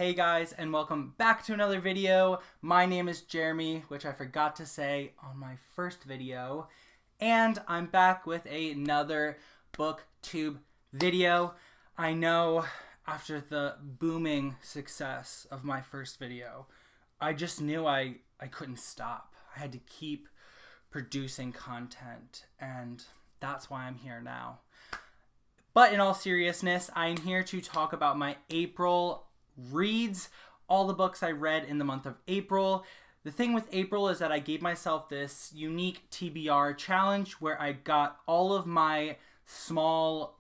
Hey guys, and welcome back to another video. My name is Jeremy, which I forgot to say on my first video, and I'm back with another booktube video. I know after the booming success of my first video, I just knew I couldn't stop. I had to keep producing content, and that's why I'm here now. But in all seriousness, I'm here to talk about my April reads, all the books I read in the month of April. The thing with April is that I gave myself this unique TBR challenge where I got all of my small,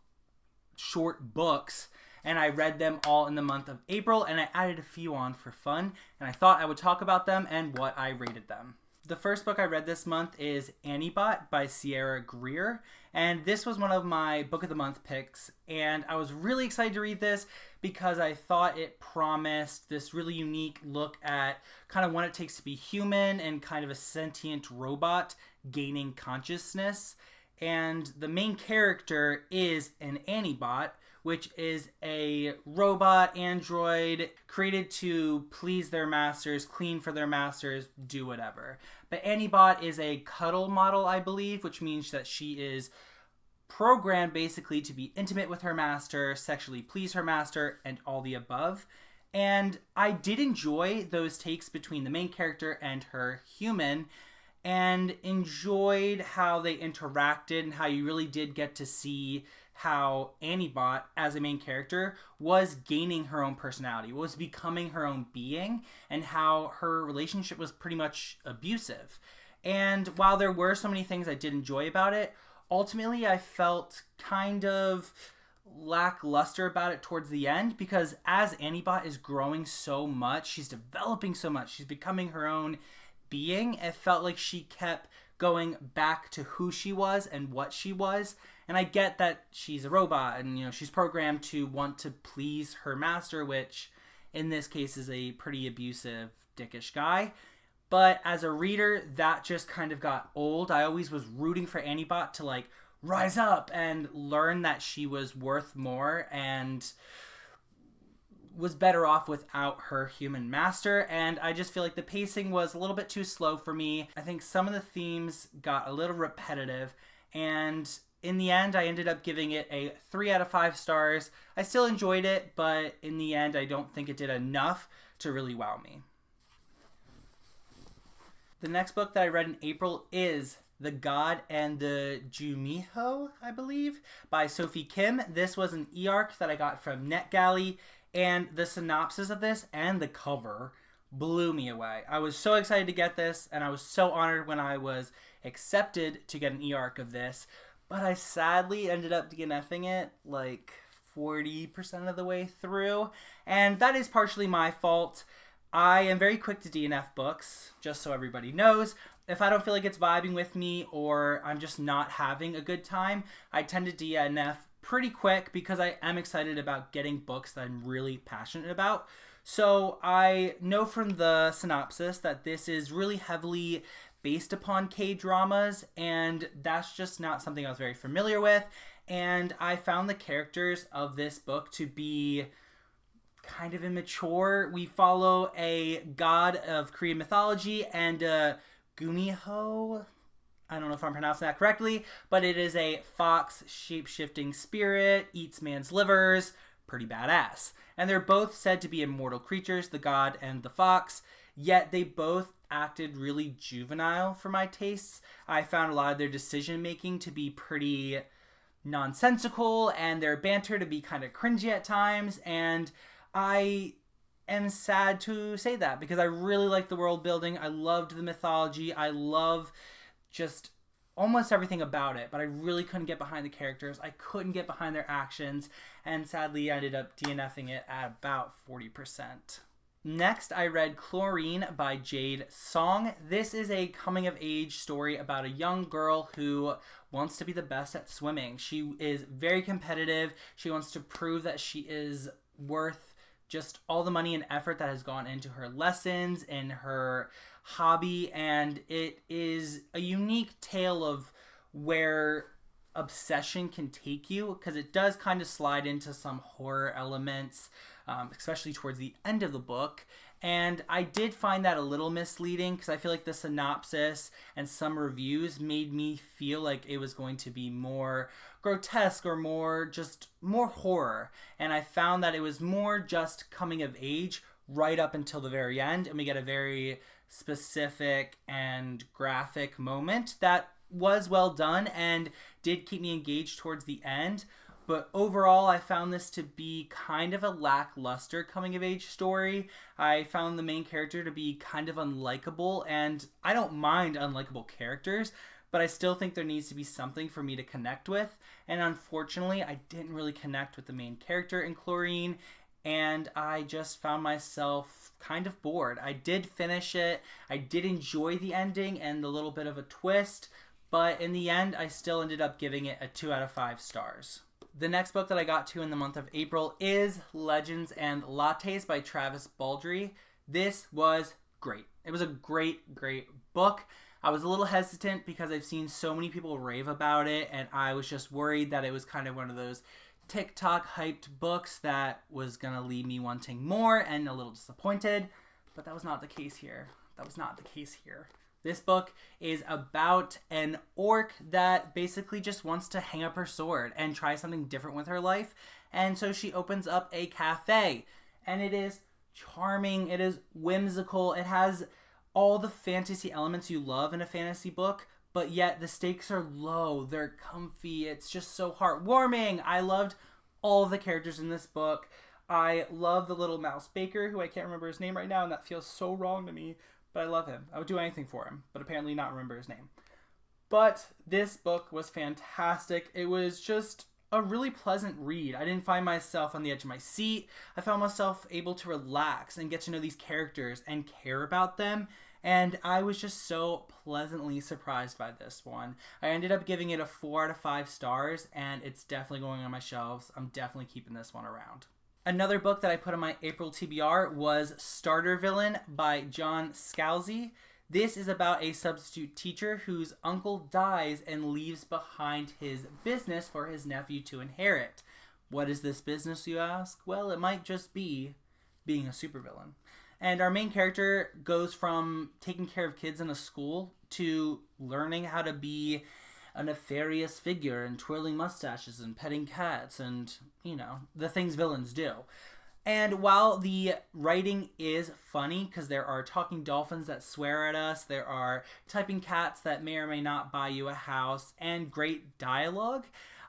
short books and I read them all in the month of April, and I added a few on for fun, and I thought I would talk about them and what I rated them. The first book I read this month is Anniebot by Sierra Greer, and this was one of my book of the month picks, and I was really excited to read this because I thought it promised this really unique look at kind of what it takes to be human and kind of a sentient robot gaining consciousness. And the main character is an anniebot, which is a robot android created to please their masters, clean for their masters, do whatever. But anniebot is a cuddle model, I believe, which means that she is programmed basically to be intimate with her master, sexually please her master, and all the above. And I did enjoy those takes between the main character and her human, and enjoyed how they interacted and how you really did get to see how Anniebot, as a main character, was gaining her own personality, was becoming her own being, and how her relationship was pretty much abusive. And while there were so many things I did enjoy about it, ultimately I felt kind of lackluster about it towards the end, because as Anniebot is growing so much, she's developing so much, she's becoming her own being, it felt like she kept going back to who she was and what she was. And I get that she's a robot and, she's programmed to want to please her master, which in this case is a pretty abusive, dickish guy. But as a reader, that just kind of got old. I always was rooting for Anniebot to rise up and learn that she was worth more and was better off without her human master, and I just feel like the pacing was a little bit too slow for me. I think some of the themes got a little repetitive, and in the end I ended up giving it a 3 out of 5 stars. I still enjoyed it, but in the end I don't think it did enough to really wow me. The next book that I read in April is The God and the Jumiho, I believe, by Sophie Kim. This was an e-arc that I got from NetGalley, and the synopsis of this and the cover blew me away. I was so excited to get this, and I was so honored when I was accepted to get an e-arc of this, but I sadly ended up DNFing it 40% of the way through, and that is partially my fault. I am very quick to DNF books, just so everybody knows. If I don't feel like it's vibing with me or I'm just not having a good time, I tend to DNF pretty quick because I am excited about getting books that I'm really passionate about. So I know from the synopsis that this is really heavily based upon K-dramas, and that's just not something I was very familiar with. And I found the characters of this book to be kind of immature. We follow a god of Korean mythology and a Gumiho. I don't know if I'm pronouncing that correctly, but it is a fox shape-shifting spirit, eats man's livers, pretty badass. And they're both said to be immortal creatures, the god and the fox, yet they both acted really juvenile for my tastes. I found a lot of their decision-making to be pretty nonsensical, and their banter to be kind of cringy at times, and I am sad to say that because I really like the world building. I loved the mythology. I love just almost everything about it, but I really couldn't get behind the characters. I couldn't get behind their actions, and sadly I ended up DNFing it at about 40%. Next, I read Chlorine by Jade Song. This is a coming-of-age story about a young girl who wants to be the best at swimming. She is very competitive. She wants to prove that she is worth just all the money and effort that has gone into her lessons and her hobby, and it is a unique tale of where obsession can take you, because it does kind of slide into some horror elements. especially towards the end of the book. And I did find that a little misleading because I feel like the synopsis and some reviews made me feel like it was going to be more grotesque or more horror. And I found that it was more just coming of age right up until the very end. And we get a very specific and graphic moment that was well done and did keep me engaged towards the end. But overall, I found this to be kind of a lackluster coming-of-age story. I found the main character to be kind of unlikable, and I don't mind unlikable characters, but I still think there needs to be something for me to connect with. And unfortunately, I didn't really connect with the main character in Chlorine, and I just found myself kind of bored. I did finish it. I did enjoy the ending and the little bit of a twist, but in the end, I still ended up giving it a 2 out of 5 stars. The next book that I got to in the month of April is Legends and Lattes by Travis Baldree. This was great. It was a great, great book. I was a little hesitant because I've seen so many people rave about it, and I was just worried that it was kind of one of those TikTok hyped books that was going to leave me wanting more and a little disappointed, but that was not the case here. This book is about an orc that basically just wants to hang up her sword and try something different with her life. And so she opens up a cafe. And it is charming. It is whimsical. It has all the fantasy elements you love in a fantasy book. But yet the stakes are low. They're comfy. It's just so heartwarming. I loved all of the characters in this book. I love the little mouse baker, who I can't remember his name right now. And that feels so wrong to me. But I love him. I would do anything for him, but apparently not remember his name. But this book was fantastic. It was just a really pleasant read. I didn't find myself on the edge of my seat. I found myself able to relax and get to know these characters and care about them. And I was just so pleasantly surprised by this one. I ended up giving it a 4 out of 5 stars, and it's definitely going on my shelves. I'm definitely keeping this one around. Another book that I put on my April TBR was Starter Villain by John Scalzi. This is about a substitute teacher whose uncle dies and leaves behind his business for his nephew to inherit. What is this business, you ask? Well, it might just be being a supervillain. And our main character goes from taking care of kids in a school to learning how to be a nefarious figure and twirling mustaches and petting cats and, the things villains do. And while the writing is funny, because there are talking dolphins that swear at us, there are typing cats that may or may not buy you a house, and great dialogue,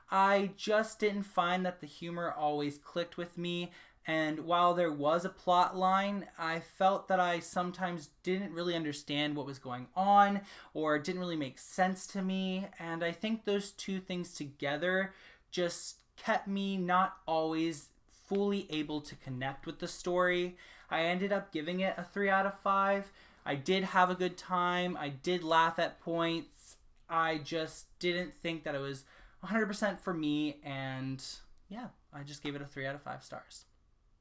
I just didn't find that the humor always clicked with me. And while there was a plot line, I felt that I sometimes didn't really understand what was going on or it didn't really make sense to me. And I think those two things together just kept me not always fully able to connect with the story. I ended up giving it a 3 out of 5. I did have a good time. I did laugh at points. I just didn't think that it was 100% for me. And yeah, I just gave it a 3 out of 5 stars.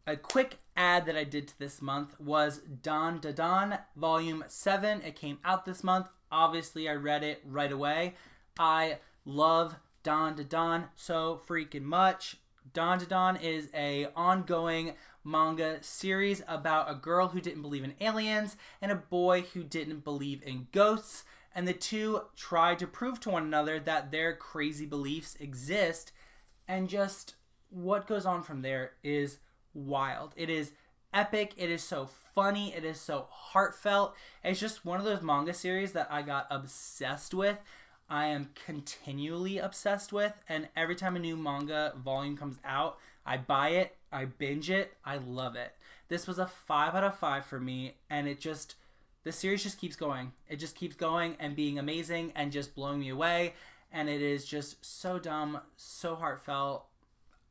A quick ad that I did to this month was Dandadan Volume 7. It came out this month. Obviously, I read it right away. I love Dandadan so freaking much. Dandadan is a ongoing manga series about a girl who didn't believe in aliens and a boy who didn't believe in ghosts. And the two try to prove to one another that their crazy beliefs exist. And just what goes on from there is wild. It is epic. It is so funny. It is so heartfelt. It's just one of those manga series that I got obsessed with. I am continually obsessed with, and every time a new manga volume comes out, I buy it, I binge it, I love it. This was a 5 out of 5 for me, and the series just keeps going. It just keeps going and being amazing and just blowing me away, and it is just so dumb, so heartfelt.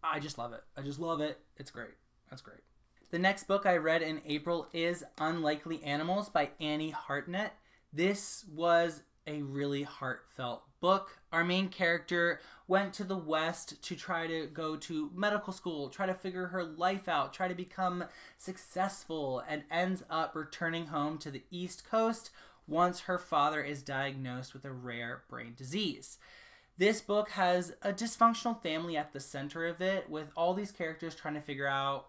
I just love it. I just love it. It's great. That's great. The next book I read in April is Unlikely Animals by Annie Hartnett. This was a really heartfelt book. Our main character went to the West to try to go to medical school, try to figure her life out, try to become successful, and ends up returning home to the East Coast once her father is diagnosed with a rare brain disease. This book has a dysfunctional family at the center of it, with all these characters trying to figure out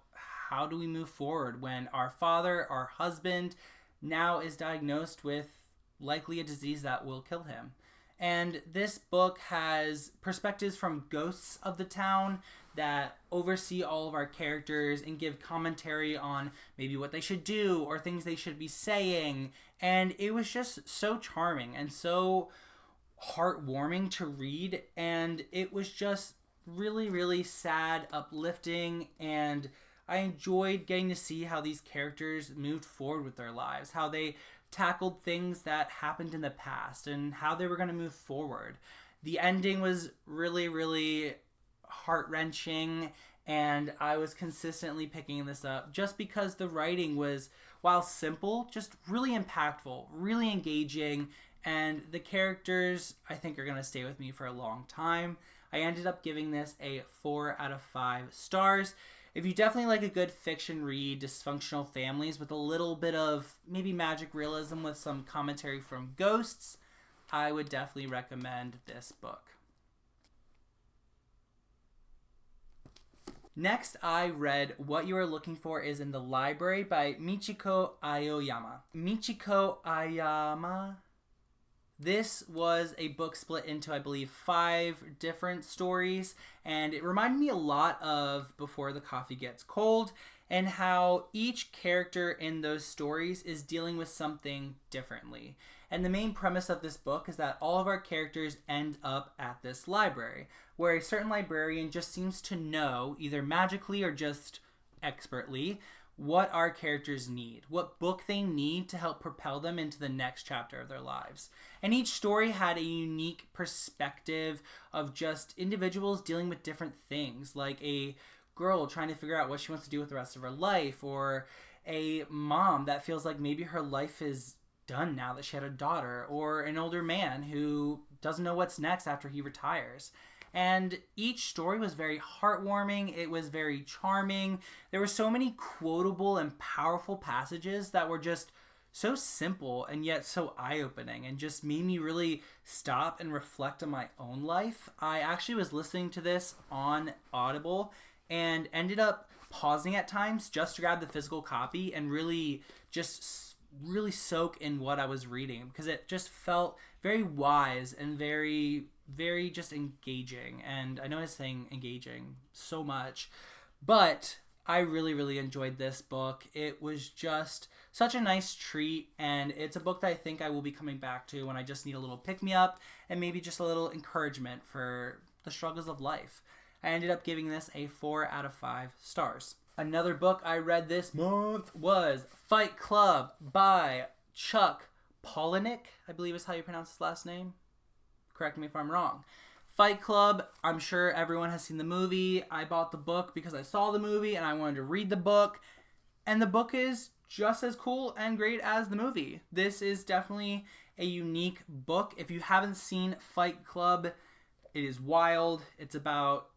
how do we move forward when our father, our husband, now is diagnosed with likely a disease that will kill him. And this book has perspectives from ghosts of the town that oversee all of our characters and give commentary on maybe what they should do or things they should be saying. And it was just so charming and so heartwarming to read. And it was just really, really sad, uplifting, and I enjoyed getting to see how these characters moved forward with their lives, how they tackled things that happened in the past and how they were going to move forward. The ending was really, really heart-wrenching, and I was consistently picking this up just because the writing was, while simple, just really impactful, really engaging, and the characters I think are going to stay with me for a long time. I ended up giving this a 4 out of 5 stars. If you definitely like a good fiction read, dysfunctional families with a little bit of maybe magic realism with some commentary from ghosts, I would definitely recommend this book. Next, I read What You Are Looking For Is in the Library by Michiko Aoyama. Michiko Aoyama. This was a book split into, I believe, 5 different stories, and it reminded me a lot of Before the Coffee Gets Cold, and how each character in those stories is dealing with something differently. And the main premise of this book is that all of our characters end up at this library, where a certain librarian just seems to know, either magically or just expertly, what our characters need, what book they need to help propel them into the next chapter of their lives. And each story had a unique perspective of just individuals dealing with different things, like a girl trying to figure out what she wants to do with the rest of her life, or a mom that feels like maybe her life is done now that she had a daughter, or an older man who doesn't know what's next after he retires. And each story was very heartwarming. It was very charming. There were so many quotable and powerful passages that were just so simple and yet so eye-opening and just made me really stop and reflect on my own life. I actually was listening to this on Audible and ended up pausing at times just to grab the physical copy and really soak in what I was reading, because it just felt very wise and very just engaging. And I know I'm saying engaging so much, but I really, really enjoyed this book. It was just such a nice treat, and it's a book that I think I will be coming back to when I just need a little pick-me-up and maybe just a little encouragement for the struggles of life. I ended up giving this a 4 out of 5 stars. Another book I read this month was Fight Club by Chuck Palahniuk, I believe is how you pronounce his last name. Correct me if I'm wrong. Fight Club, I'm sure everyone has seen the movie. I bought the book because I saw the movie and I wanted to read the book. And the book is just as cool and great as the movie. This is definitely a unique book. If you haven't seen Fight Club, it is wild. It's about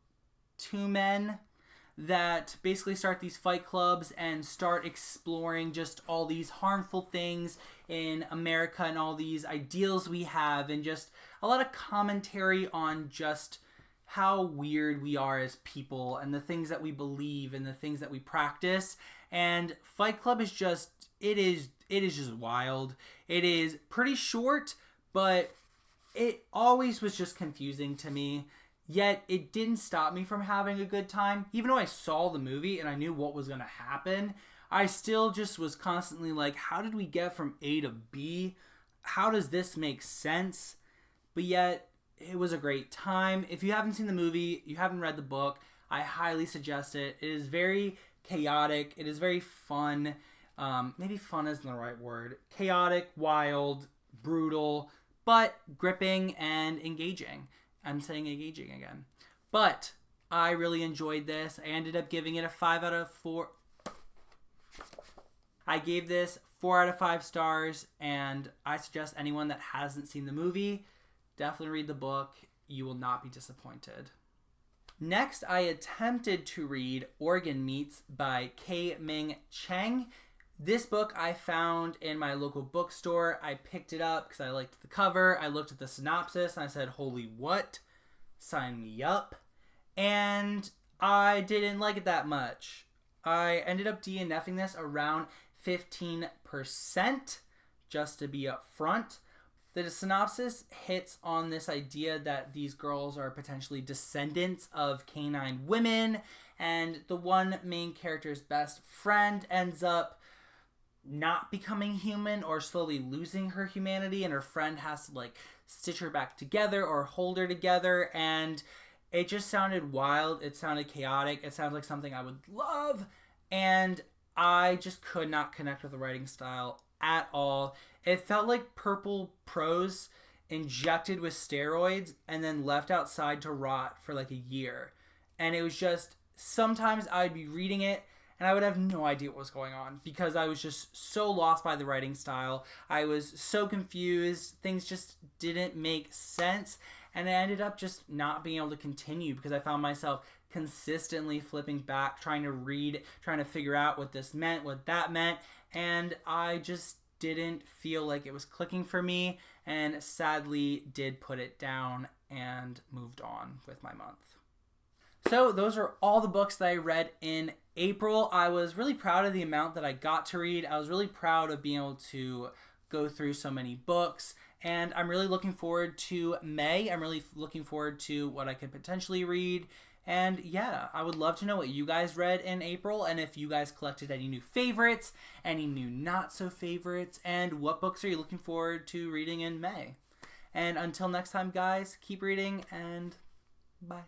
2 men that basically start these fight clubs and start exploring just all these harmful things in America and all these ideals we have, and just a lot of commentary on just how weird we are as people and the things that we believe and the things that we practice. And Fight Club is just, it is just wild. It is pretty short, but it always was just confusing to me. Yet it didn't stop me from having a good time. Even though I saw the movie and I knew what was going to happen, I still just was constantly like, how did we get from A to B? How does this make sense? But yet, it was a great time. If you haven't seen the movie, you haven't read the book, I highly suggest it. It is very chaotic. It is very fun. Maybe fun isn't the right word. Chaotic, wild, brutal, but gripping and engaging. I'm saying engaging again. But I really enjoyed this. I ended up giving it a 5 out of 4. I gave this 4 out of 5 stars, and I suggest anyone that hasn't seen the movie, definitely read the book. You will not be disappointed. Next, I attempted to read Organ Meats by K. Ming Cheng. This book I found in my local bookstore. I picked it up because I liked the cover. I looked at the synopsis and I said, holy what? Sign me up. And I didn't like it that much. I ended up DNFing this around 15%, just to be upfront. The synopsis hits on this idea that these girls are potentially descendants of canine women, and the one main character's best friend ends up not becoming human or slowly losing her humanity, and her friend has to like stitch her back together or hold her together, and it just sounded wild. It sounded chaotic. It sounds like something I would love, and I just could not connect with the writing style at all. It felt like purple prose injected with steroids and then left outside to rot for like a year. And it was just, sometimes I'd be reading it and I would have no idea what was going on because I was just so lost by the writing style. I was so confused. Things just didn't make sense. And I ended up just not being able to continue because I found myself consistently flipping back, trying to read, trying to figure out what this meant, what that meant. And I just didn't feel like it was clicking for me, and sadly did put it down and moved on with my month. So those are all the books that I read in April. I was really proud of the amount that I got to read. I was really proud of being able to go through so many books, and I'm really looking forward to May. I'm really looking forward to what I could potentially read. And yeah, I would love to know what you guys read in April, and if you guys collected any new favorites, any new not so favorites, and what books are you looking forward to reading in May. And until next time, guys, keep reading, and bye.